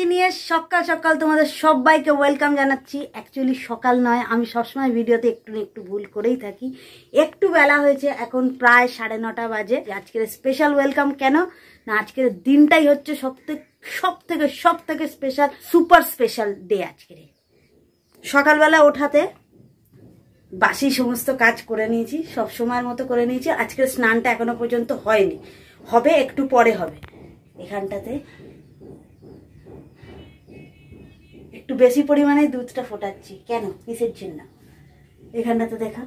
এসেছি নিয়ে সকাল সকাল তোমাদের সবাইকে ওয়েলকাম জানাচ্ছি। অ্যাকচুয়ালি সকাল নয়, আমি সবসময় ভিডিওতে একটু না একটু ভুল করেই থাকি। একটু বেলা হয়েছে, এখন প্রায় 9:30 বাজে। আজকের স্পেশাল ওয়েলকাম কেন না, আজকের দিনটাই হচ্ছে সব থেকে স্পেশাল, সুপার স্পেশাল ডে। আজকের সকালবেলা ওঠাতে বাসি সমস্ত কাজ করে নিয়েছি, সব সময়ের মতো করে নিয়েছি। আজকের স্নানটা এখনো পর্যন্ত হয়নি, হবে একটু পরে হবে। এখানটাতে একটু বেশি পরিমাণে দুধটা ফোটাচ্ছি। কেন, কিসের জন্য? এখানটাতে দেখা,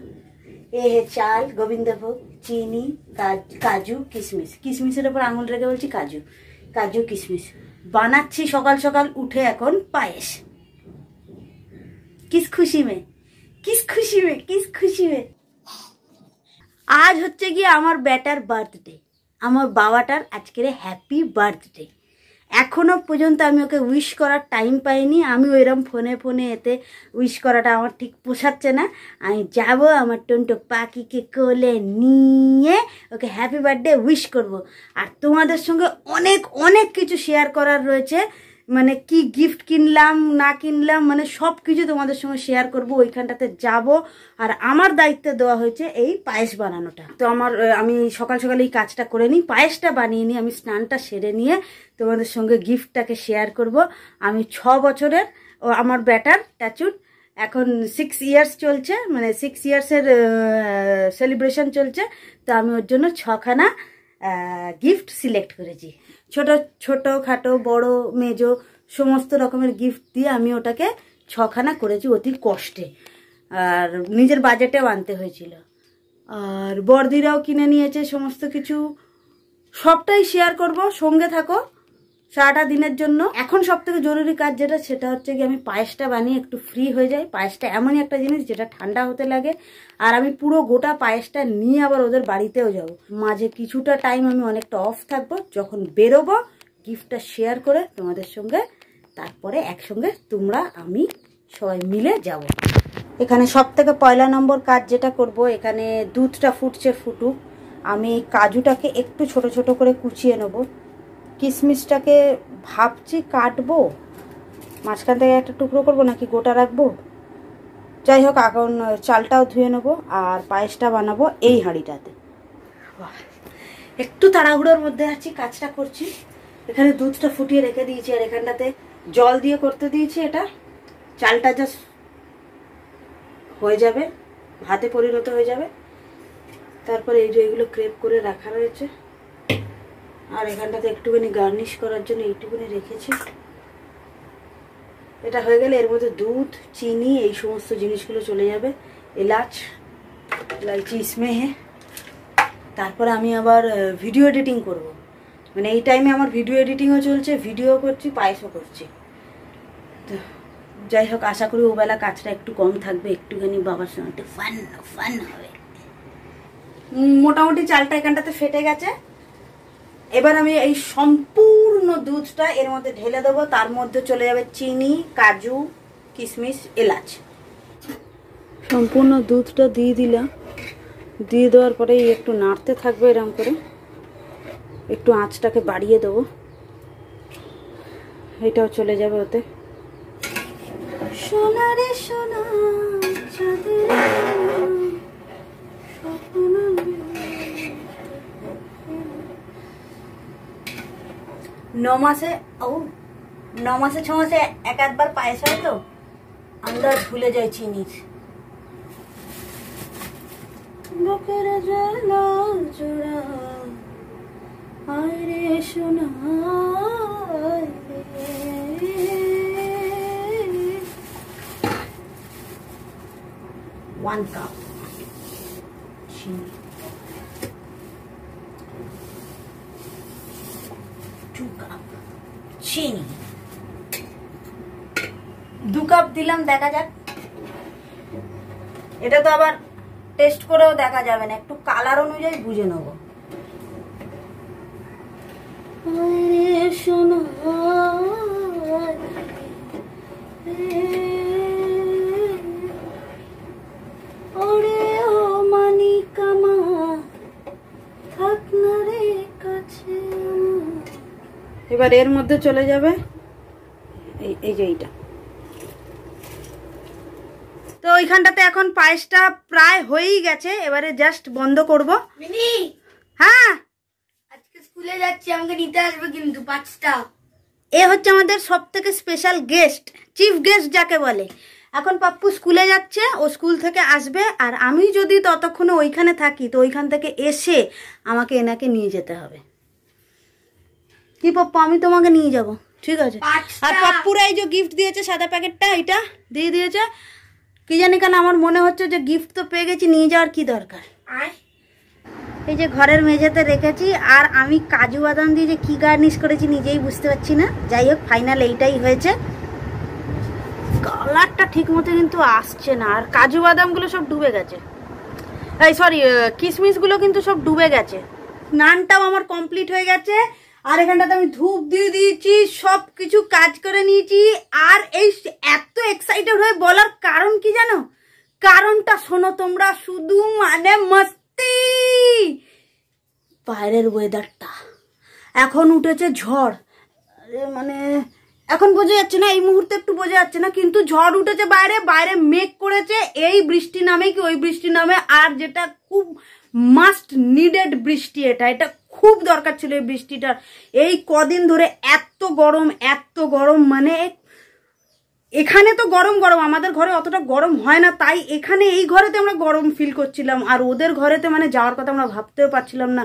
চাল, গোবিন্দভোগ, চিনি, কাজু, কিশমিশ। কিশমিশের ওপর আঙুল রেখে বলছি কাজু কিশমিশ বানাচ্ছি সকাল সকাল উঠে। এখন পায়েস। কিস খুশি মে আজ হচ্ছে গিয়ে আমার বেটার বার্থডে, আমার বাবাটার আজকের হ্যাপি বার্থডে। এখনো পর্যন্ত আমি ওকে উইশ করার টাইম পাইনি। আমি ওইরকম ফোনে এতে উইশ করাটা আমার ঠিক পোষাচ্ছে না। আমি যাব আমার টন্টো পাখিকে কোলে নিয়ে ওকে হ্যাপি বার্থডে উইশ করব। আর তোমাদের সঙ্গে অনেক কিছু শেয়ার করার রয়েছে, মানে কি গিফট কিনলাম না কিনলাম, মানে সব কিছু তোমাদের সঙ্গে শেয়ার করব। ওইখানটাতে যাব। আর আমার দায়িত্ব দেওয়া হয়েছে এই পায়েস বানানোটা। তো আমি সকাল সকাল এই কাজটা করে নিই, পায়েসটা বানিয়ে নিই। আমি স্নানটা সেরে নিয়ে তোমাদের সঙ্গে গিফটটাকে শেয়ার করব। আমি 6 বছরের, ও আমার ব্যাটার ট্যাচুট এখন 6 ইয়ার্স চলছে, মানে 6 ইয়ার্সের সেলিব্রেশন চলছে। তো আমি ওর জন্য 6খানা গিফট সিলেক্ট করেছি। ছোট খাটো বড় মেজো সমস্ত রকমের গিফট দিয়ে আমি ওটাকে 6খানা করেছি অতি কষ্টে। আর নিজের বাজেটেও আনতে হয়েছিল। আর বর্দিরাও কিনে নিয়েছে সমস্ত কিছু। সবটাই শেয়ার করব, সঙ্গে থাকো সারাটা দিনের জন্য। এখন সব থেকে জরুরি কাজ যেটা, সেটা হচ্ছে কি আমি পায়েসটা বানিয়ে একটু ফ্রি হয়ে যাই। পায়েসটা এমনই একটা জিনিস যেটা ঠান্ডা হতে লাগে। আর আমি পুরো গোটা পায়েসটা নিয়ে আবার ওদের বাড়িতেও যাব। মাঝে কিছুটা টাইম আমি অনেকটা অফ থাকবো। যখন বেরোবো গিফটটা শেয়ার করে তোমাদের সঙ্গে, তারপরে একসঙ্গে তোমরা আমি সবাই মিলে যাব। এখানে সব থেকে পয়লা নম্বর কাজ যেটা করব, এখানে দুধটা ফুটুক। আমি কাজুটাকে একটু ছোট ছোট করে কুচিয়ে নেব। কিশমিশটাকে ভাবছি কাটবো, মাঝখান থেকে একটা টুকরো করবো নাকি গোটা রাখবো। যাই হোক, এখন চালটাও ধুয়ে নেবো আর পায়েসটা বানাবো এই হাঁড়িটাতে। একটু তাড়াহুড়োর মধ্যে আছি, কাজটা করছি। এখানে দুধটা ফুটিয়ে রেখে দিয়েছি আর এখানটাতে জল দিয়ে করতে দিয়েছি। এটা চালটা জাস্ট হয়ে যাবে, ভাতে পরিণত হয়ে যাবে। তারপরে এই যে এগুলো ক্রেপ করে রাখা রয়েছে। আর এখানটাতে একটুখানি গার্নিশ করার জন্য এইটুকুনি রেখেছি। এটা হয়ে গেলে এর মধ্যে দুধ, চিনি, এই সমস্ত জিনিসগুলো চলে যাবে। ইলাইচি স্মেহে। তারপরে আমি আবার ভিডিও এডিটিং করব। মানে এই টাইমে আমার ভিডিও এডিটিংও চলছে, ভিডিও করছি, পায়েসও করছি। তো যাই হোক, আশা করি ওবেলা কাজটা একটু কম থাকবে, একটুখানি বাবার সঙ্গে একটু ফান হবে। মোটামুটি চালটা এখানটাতে ফেটে গেছে। এবার আমি এই সম্পূর্ণ দুধটা এর মধ্যে ঢেলে দেবো। তার মধ্যে চলে যাবে চিনি, কাজু, কিশমিশ, এলাচ। সম্পূর্ণ দুধটা দিয়ে দিলাম। দিয়ে দেওয়ার পরে একটু নাড়তে থাকবে এরকম করে। একটু আঁচটাকে বাড়িয়ে দেবো, এটাও চলে যাবে ওতে। সোনা রে সোনা, চাঁদের 9 মাসে 6 মাসে এক আধবার পায়েস হয়, তো আমরা ভুলে যাই চিনির। বুকের জ্বালা জোড়া আরে সোনা, 1 কাপ চিনি, 2 কাপ চিনি, 2 কাপ দিলাম। দেখা যাক, এটা তো আবার টেস্ট করেও দেখা যাবে না, একটু কালার অনুযায়ী বুঝে নেবো। শোনো ওরে ও মানিকামা, থাক না রে কাছে। এবার এর মধ্যে চলে যাবে এই যে এইটা। তো ওইখানটাতে এখন পায়েসটা প্রায় হয়েই গেছে, এবারে জাস্ট বন্ধ করব। হ্যাঁ আজকে স্কুলে যাচ্ছি, আমাকে নিতে আসবে কিন্তু 5টা। এ হচ্ছে আমাদের সব থেকে স্পেশাল গেস্ট, চিফ গেস্ট যাকে বলে। এখন পাপ্পু স্কুলে যাচ্ছে, ও স্কুল থেকে আসবে, আর আমি যদি ততক্ষণে ওইখানে থাকি তো ওইখান থেকে এসে আমাকে এনাকে নিয়ে যেতে হবে। কি পাপ্পু, আমি তোমাকে নিয়ে যাব, ঠিক আছে? আর পাপ্পুরা এই যে গিফট দিয়েছে সাদা প্যাকেটটা, এটা দিয়ে দিয়েছে। কি জানি কেন আমার মনে হচ্ছে যে গিফট তো পেয়ে গেছি, নিয়ে যাওয়ার কি দরকার। এই যে ঘরের মেঝেতে রেখেছি, আর আমি কাজু বাদাম দিয়ে যে কি গার্নিশ করেছি নিজেই বুঝতে পারছি না। যাই হোক, ফাইনাল এইটাই হয়েছে। কালারটা ঠিক মতো কিন্তু আসছে না, আর কাজু বাদামগুলো সব ডুবে গেছে, এই সরি কিশমিশগুলো কিন্তু সব ডুবে গেছে। নানটাও আমার কমপ্লিট হয়ে গেছে, আর এখানটাতে আমি ধূপ দিয়ে দিয়েছি, সব কিছু কাজ করে নিয়েছি। আর এই এত এক্সাইটেড হয়ে বলার কারণ কি জানো? কারণটা শোনো তোমরা, শুধু মানে মস্তি। বাইরের ওয়েদারটা, এখন উঠেছে ঝড়, মানে এখন বোঝা যাচ্ছে না, এই মুহূর্তে একটু বোঝা যাচ্ছে না, কিন্তু ঝড় উঠেছে বাইরে, বাইরে মেঘ করেছে। এই বৃষ্টি নামে কি ওই বৃষ্টি নামে, আর যেটা খুব মাস্ট নিডেড বৃষ্টি, এটা খুব দরকার ছিল এই বৃষ্টিটার। এই কদিন ধরে এত গরম, মানে এখানে তো গরম, আমাদের ঘরে অতটা গরম হয় না, তাই এখানে এই ঘরেতে আমরা গরম ফিল করছিলাম, আর ওদের ঘরেতে মানে যাওয়ার কথা আমরা ভাবতেও পারছিলাম না।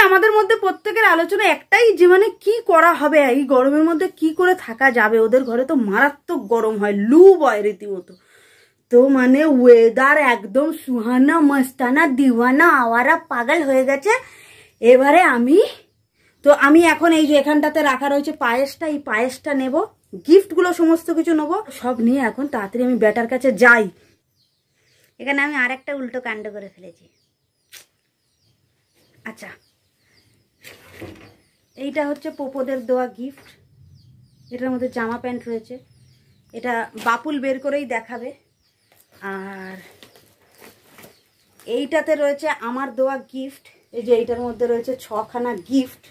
আমাদের মধ্যে প্রত্যেকের আলোচনা একটাই, যে মানে কি করা হবে এই গরমের মধ্যে, কি করে থাকা যাবে। ওদের ঘরে তো মারাত্মক গরম হয়, লু বয় রীতিমতো। তো মানে ওয়েদার একদম সুহানা, মস্তানা, দিওয়ানা, আওয়ারা, পাগল হয়ে গেছে। এবারে আমি এখন এই যে এখানটাতে রাখা রয়েছে পায়েসটা, এই পায়েসটা নেব, গিফটগুলো সমস্ত কিছু নেবো, সব নিয়ে এখন তাড়াতাড়ি আমি ব্যাটার কাছে যাই। এখানে আমি আর একটা উল্টো কাণ্ড করে ফেলেছি। আচ্ছা, এইটা হচ্ছে পোপোদের দেওয়া গিফট, এটার মধ্যে জামা প্যান্ট রয়েছে, এটা বাপুল বের করেই দেখাবে। আর এইটাতে রয়েছে আমার দেওয়া গিফট, এই যে এইটার মধ্যে রয়েছে 6খানা গিফট,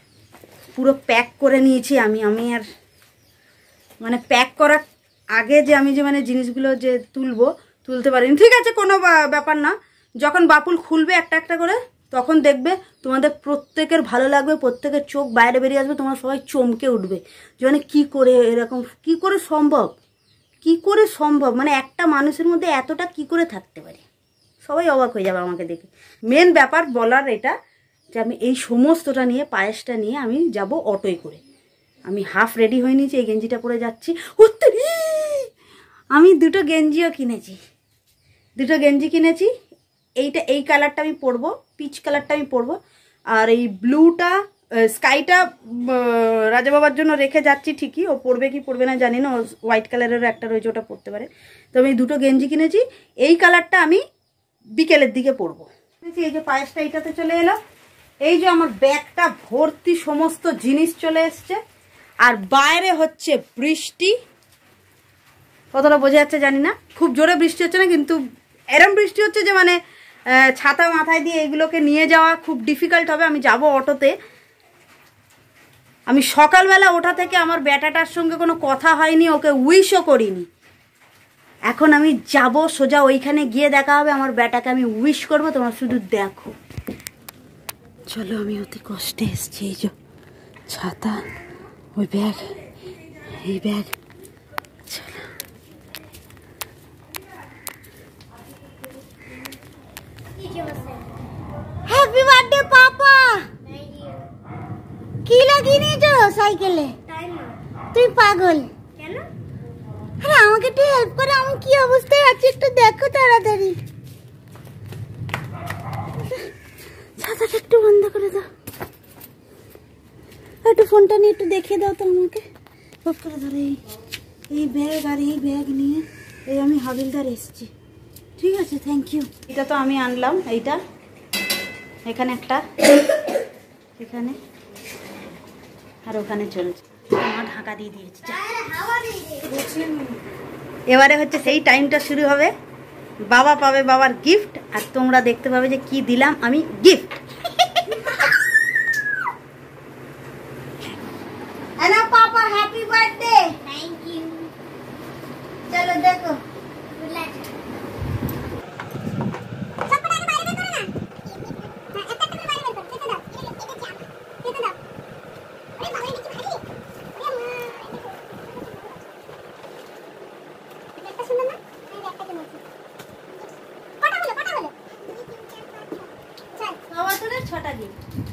পুরো প্যাক করে নিয়েছি আমি আর মানে প্যাক করার আগে যে আমি যে মানে জিনিসগুলো যে তুলতে পারিনি, ঠিক আছে কোনো ব্যাপার না। যখন বাপুল খুলবে একটা একটা করে, তখন দেখবে তোমাদের প্রত্যেকের ভালো লাগবে, প্রত্যেকের চোখ বাইরে বেরিয়ে আসবে, তোমরা সবাই চমকে উঠবে যে মানে কী করে এরকম, কী করে সম্ভব, মানে একটা মানুষের মধ্যে এতটা কি করে থাকতে পারে। সবাই অবাক হয়ে যাবে আমাকে দেখে। মেন ব্যাপার বলার এটা যে আমি এই সমস্তটা নিয়ে, পায়েসটা নিয়ে আমি যাব অটোয় করে। আমি হাফ রেডি হয়ে নিয়েছি, এই গেঞ্জিটা পরে যাচ্ছি। আমি দুটো গেঞ্জি কিনেছি। এই কালারটা আমি পরবো, পিচ কালারটা আমি পরবো, আর এই ব্লুটা স্কাইটা রাজা বাবার জন্য রেখে যাচ্ছি ঠিকই, ও পরবে কি পরবে না জানি না, ও হোয়াইট কালারেরও একটা রয়েছে, ওটা পরতে পারে। তো আমি দুটো গেঞ্জি কিনেছি, এই কালারটা আমি বিকেলের দিকে পরবো। এই যে পায়েসটা এইটাতে চলে এলো, এই যে আমার ব্যাগটা ভর্তি সমস্ত জিনিস চলে এসছে, আর বাইরে হচ্ছে বৃষ্টি, কতটা বোঝা যাচ্ছে জানি না, খুব জোরে বৃষ্টি হচ্ছে না, কিন্তু এরম বৃষ্টি হচ্ছে যে মানে ছাতা মাথায় দিয়ে এগুলোকে নিয়ে যাওয়া খুব ডিফিকাল্ট হবে। আমি যাব অটোতে। আমি সকালবেলা ওঠা থেকে আমার বেটাটার সঙ্গে কোনো কথা হয়নি, ওকে উইশও করিনি। এখন আমি যাব সোজা ওইখানে গিয়ে দেখা হবে, আমার বেটাকে আমি উইশ করবো, তোমরা শুধু দেখো। চলো, আমি অতি কষ্টে এসছি, এই যে ছাতা, ওই ব্যাগ, এই ব্যাগ, চলো। হ্যাপি বার্থডে পাপা। কি লাগিয়ে নিয়েছো সাইকেলে? তুই পাগল কেন? আরে আমাকে একটু হেল্প করো, আমি কি অবস্থায় আছি একটু দেখো তাড়াতাড়ি। ছাতাটা একটু বন্ধ করে দাও, একটু ফোনটা নিয়ে একটু দেখিয়ে দাও তো আমাকে। সব করে ধরে এই ব্যাগ আর এই ব্যাগ নিয়ে এই আমি হাবিলদার এসেছি, ঠিক আছে, থ্যাংক ইউ। এটা তো আমি আনলাম, এইটা এখানে একটা, এখানে আর ওখানে চলেছে, আমার ঢাকা দিয়ে দিয়েছি। এবারে হচ্ছে সেই টাইমটা শুরু হবে, বাবা পাবে বাবার গিফট, আর তোমরা দেখতে পাবে যে কি দিলাম আমি গিফট। পাপা হ্যাপি বার্থডে। Thank you. লাগে